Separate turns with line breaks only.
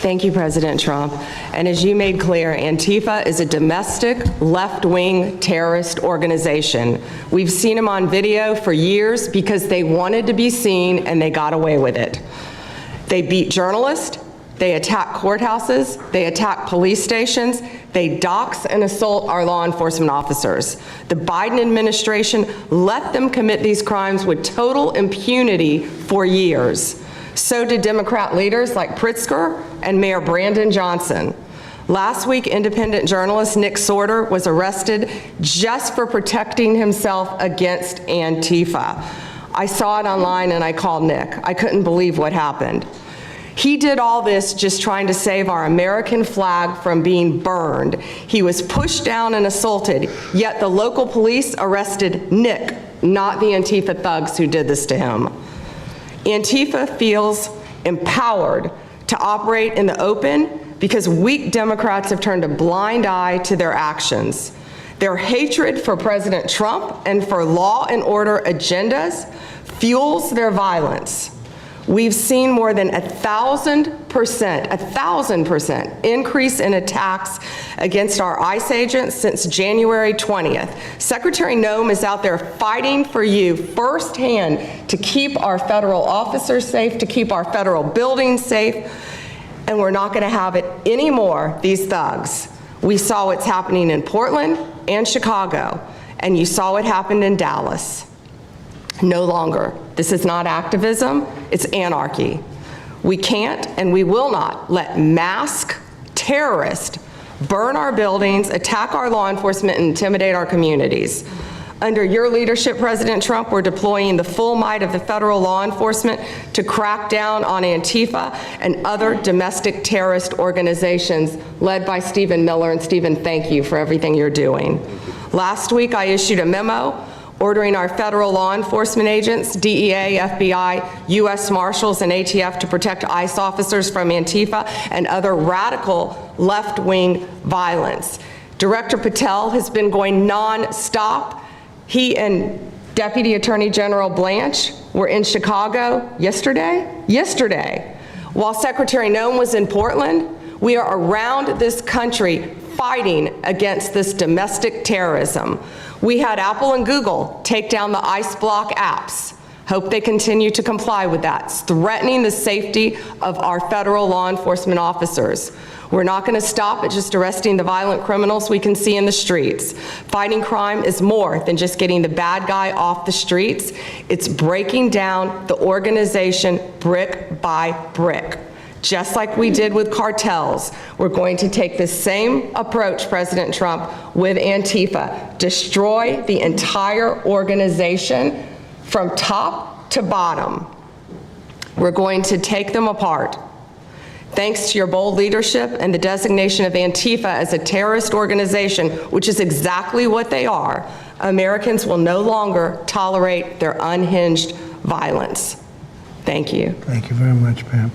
Thank you, President Trump. And as you made clear, Antifa is a domestic left-wing terrorist organization. We've seen them on video for years because they wanted to be seen and they got away with it. They beat journalists, they attack courthouses, they attack police stations, they dox and assault our law enforcement officers. The Biden administration let them commit these crimes with total impunity for years. So did Democrat leaders like Pritzker and Mayor Brandon Johnson. Last week, independent journalist Nick Sorter was arrested just for protecting himself against Antifa. I saw it online and I called Nick. I couldn't believe what happened. He did all this just trying to save our American flag from being burned. He was pushed down and assaulted, yet the local police arrested Nick, not the Antifa thugs who did this to him. Antifa feels empowered to operate in the open because weak Democrats have turned a blind eye to their actions. Their hatred for President Trump and for law and order agendas fuels their violence. We've seen more than 1,000% increase in attacks against our ICE agents since January 20th. Secretary Noem is out there fighting for you firsthand to keep our federal officers safe, to keep our federal buildings safe, and we're not going to have it anymore, these thugs. We saw what's happening in Portland and Chicago, and you saw what happened in Dallas. No longer. This is not activism, it's anarchy. We can't and we will not let masked terrorists burn our buildings, attack our law enforcement, and intimidate our communities. Under your leadership, President Trump, we're deploying the full might of the federal law enforcement to crack down on Antifa and other domestic terrorist organizations led by Stephen Miller. And Stephen, thank you for everything you're doing. Last week, I issued a memo ordering our federal law enforcement agents, DEA, FBI, U.S. Marshals, and ATF to protect ICE officers from Antifa and other radical left-wing violence. Director Patel has been going non-stop. He and Deputy Attorney General Blanche were in Chicago yesterday. While Secretary Noem was in Portland, we are around this country fighting against this domestic terrorism. We had Apple and Google take down the ICE block apps. Hope they continue to comply with that. It's threatening the safety of our federal law enforcement officers. We're not going to stop at just arresting the violent criminals we can see in the streets. Fighting crime is more than just getting the bad guy off the streets. It's breaking down the organization brick by brick. Just like we did with cartels, we're going to take the same approach, President Trump, with Antifa. Destroy the entire organization from top to bottom. We're going to take them apart. Thanks to your bold leadership and the designation of Antifa as a terrorist organization, which is exactly what they are, Americans will no longer tolerate their unhinged violence. Thank you.
Thank you very much, Pam.